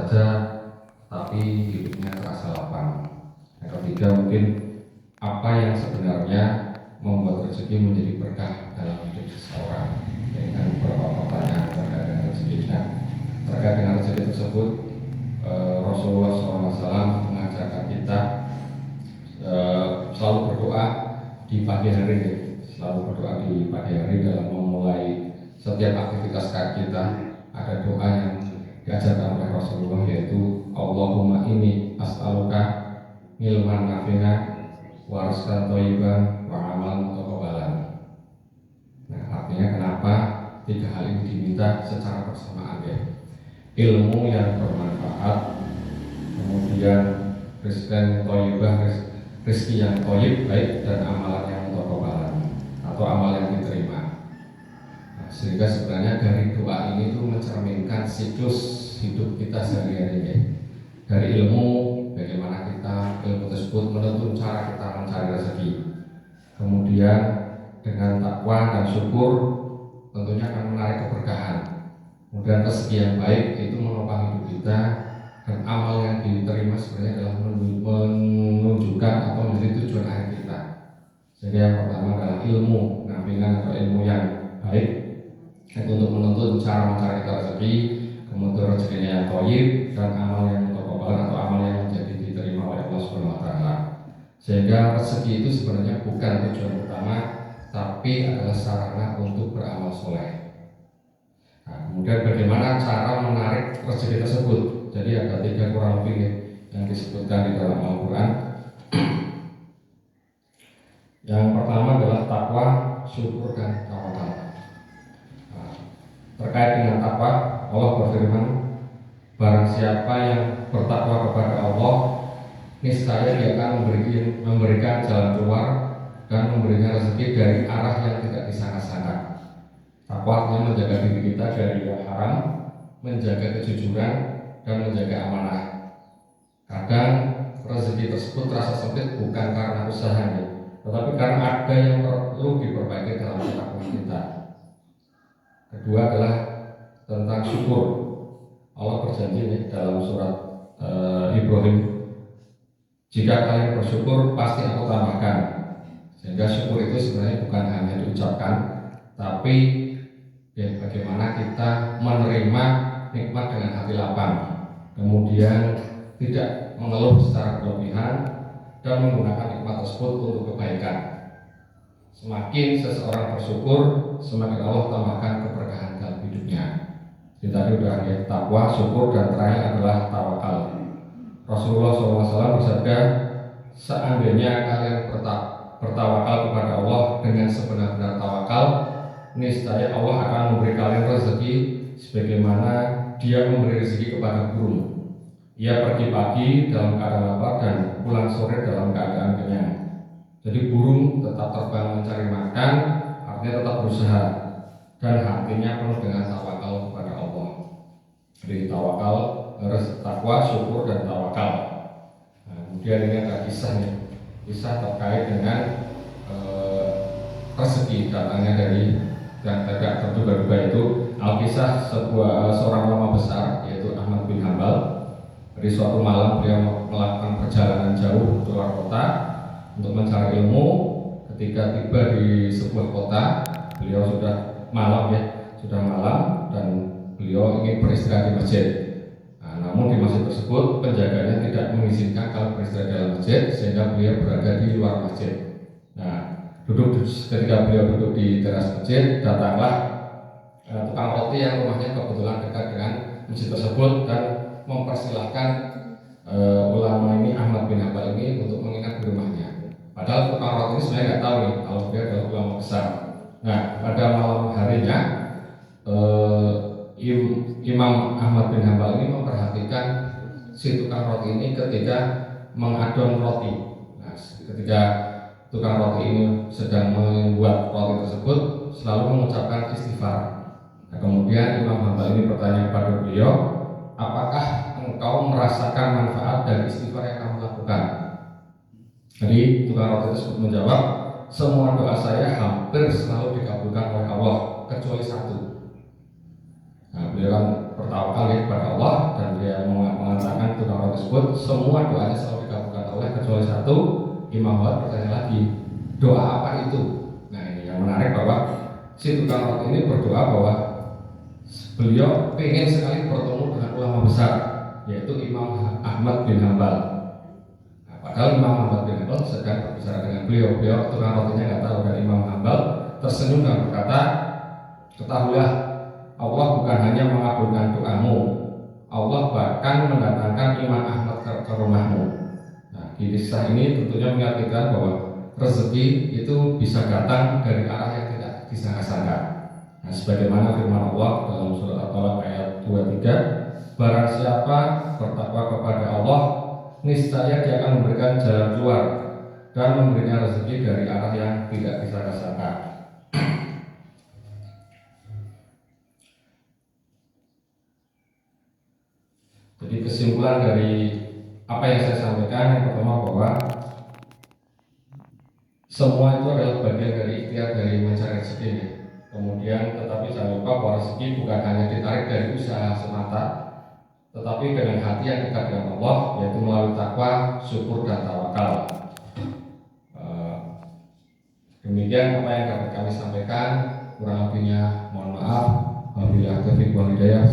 saja, tapi hidupnya terasa lapang. Yang ketiga, mungkin apa yang sebenarnya membuat rezeki menjadi berkah dalam hidup seseorang. Dengan beberapa pertanyaan terkait dengan rezekinya. Terkait dengan rezeki tersebut, Rasulullah SAW mengajarkan kita selalu berdoa di pagi hari, dalam memulai setiap aktivitas kita. Ada doa yang diajarkan oleh Rasulullah, yaitu Allahumma inni as'aluka ilman nafi'a wa rizqan thayyiban wa amalan mutaqabbalan. Nah, artinya kenapa tiga hal ini diminta secara bersamaan, ya? Ilmu yang bermanfaat, kemudian rezeki yang thayyib, baik, dan amalan yang mutaqabbalan atau amal yang diterima. Nah, sehingga sebenarnya dari doa ini tuh mencerminkan siklus hidup kita sehari-hari. Dari ilmu, bagaimana ilmu tersebut menuntun cara kita mencari rezeki. Kemudian dengan takwa dan syukur tentunya akan menarik keberkahan. Kemudian rezeki yang baik itu menopang hidup kita, dan amal yang diterima sebenarnya adalah menunjukkan atau menjadi tujuan akhir kita. Jadi yang pertama adalah ilmu nafi'an atau ilmu yang baik, itu untuk menuntut cara mencari rezeki. Kemudian rezekinya yang thayyib, dan amal yang mutaqabbal atau amal yang menjadi diterima oleh Allah Subhanahu wa taala. Sehingga rezeki itu sebenarnya bukan tujuan utama, tapi adalah sarana untuk beramal soleh. Nah, kemudian bagaimana cara menarik rezeki tersebut? Jadi ada tiga kurang lebih yang disebutkan di dalam Al-Quran. Yang pertama adalah takwa, syukur, dan tawakal. Nah, terkait dengan takwa, Allah berfirman, barang siapa yang bertakwa kepada Allah, niscaya dia akan memberikan jalan keluar dan memberikan rezeki dari arah yang tidak disangka-sangka. Takwa artinya menjaga diri kita dari yang haram, menjaga kejujuran, dan menjaga amanah. Kadang rezeki tersebut terasa sempit bukan karena usahanya, tetapi karena ada yang perlu diperbaiki dalam takwa kita. Kedua adalah tentang syukur. Allah berjanji dalam surat Ibrahim, jika kalian bersyukur pasti aku tambahkan. Sehingga syukur itu sebenarnya bukan hanya diucapkan, tapi bagaimana kita menerima nikmat dengan hati lapang, kemudian tidak mengeluh secara berlebihan, dan menggunakan nikmat tersebut untuk kebaikan. Semakin seseorang bersyukur, semakin Allah tambahkan keberkahan dalam hidupnya. Jadi tadi udah takwa, syukur, dan terakhir adalah tawakal. Rasulullah SAW bersabda, seandainya kalian bertawakal kepada Allah dengan sebenar-benar tawakal, niscaya Allah akan memberi kalian rezeki sebagaimana Dia memberi rezeki kepada burung. Ia pergi pagi dalam keadaan lapar dan pulang sore dalam keadaan kenyang. Jadi burung tetap terbang mencari makan, artinya tetap berusaha, dan hatinya penuh dengan tawakal kepada Allah. Jadi tawakal, takwa, syukur, dan tawakal. Nah, kemudian ini ada kisahnya, kisah terkait dengan rezeki datangnya dari dan tidak terduga-duga itu. Alkisah seorang ulama besar, yaitu Ahmad bin Hanbal. Di suatu malam beliau melakukan perjalanan jauh keluar kota untuk mencari ilmu. Ketika tiba di sebuah kota, beliau sudah malam, dan beliau ingin beristirahat di masjid. Nah, namun di masjid tersebut penjaganya tidak mengizinkan kalau beristirahat dalam masjid, sehingga beliau berada di luar masjid. Nah, ketika beliau duduk di teras masjid, datanglah tukang roti yang rumahnya kebetulan dekat dengan masjid tersebut, dan mempersilahkan ulama ini, Ahmad bin Hanbal ini, untuk menginap di rumahnya. Padahal tukang roti ini sebenarnya nggak tahu nih kalau dia adalah ulama besar. Nah, pada malam harinya Imam Ahmad bin Hanbal ini memperhatikan si tukang roti ini ketika mengadon roti. Nah, ketika tukang roti ini sedang membuat roti tersebut, selalu mengucapkan istighfar. Nah, kemudian Imam Hanbal ini bertanya kepada beliau, apakah engkau merasakan manfaat dari istighfar yang kamu lakukan? Jadi tukang roti tersebut menjawab, semua doa saya hampir selalu dikabulkan oleh Allah kecuali satu. Nah, beliau kan bertawakal kepada Allah, dan dia tersebut semua doanya selalu dikabulkan Allah kecuali satu. Imam Ahmad bertanya lagi, doa apa itu? Nah ini yang menarik bahwa si tukang roti ini berdoa bahwa beliau ingin sekali bertemu dengan ulama besar, yaitu Imam Ahmad bin Hambal. Nah, padahal Imam Ahmad bin Hambal sedang berbicara dengan beliau tukang rotinya nggak tahu. Dan Imam Hambal tersenyum dan berkata, ketahuilah Allah bukan hanya mengabulkan doamu, Allah bahkan mendatangkan Imam Ahmad ke rumahmu. Nah, kisah ini tentunya mengingatkan bahwa rezeki itu bisa datang dari arah yang tidak disangka-sangka. Nah, sebagaimana firman Allah dalam surat At-Talaq ayat 23, barang siapa bertakwa kepada Allah, niscaya dia akan memberikan jalan keluar dan memberinya rezeki dari arah yang tidak disangka-sangka. Jadi kesimpulan dari apa yang saya sampaikan, yang pertama bahwa semua itu adalah bagian dari ikhtiar dari mencari rezeki. Kemudian tetapi jangan lupa bahwa rezeki bukan hanya ditarik dari usaha semata, tetapi dengan hati yang dekat dengan Allah, yaitu melalui takwa, syukur dan tawakal. Demikian apa yang dapat kami sampaikan, kurang lebihnya mohon maaf. Wabillahi taufiq wal hidayah.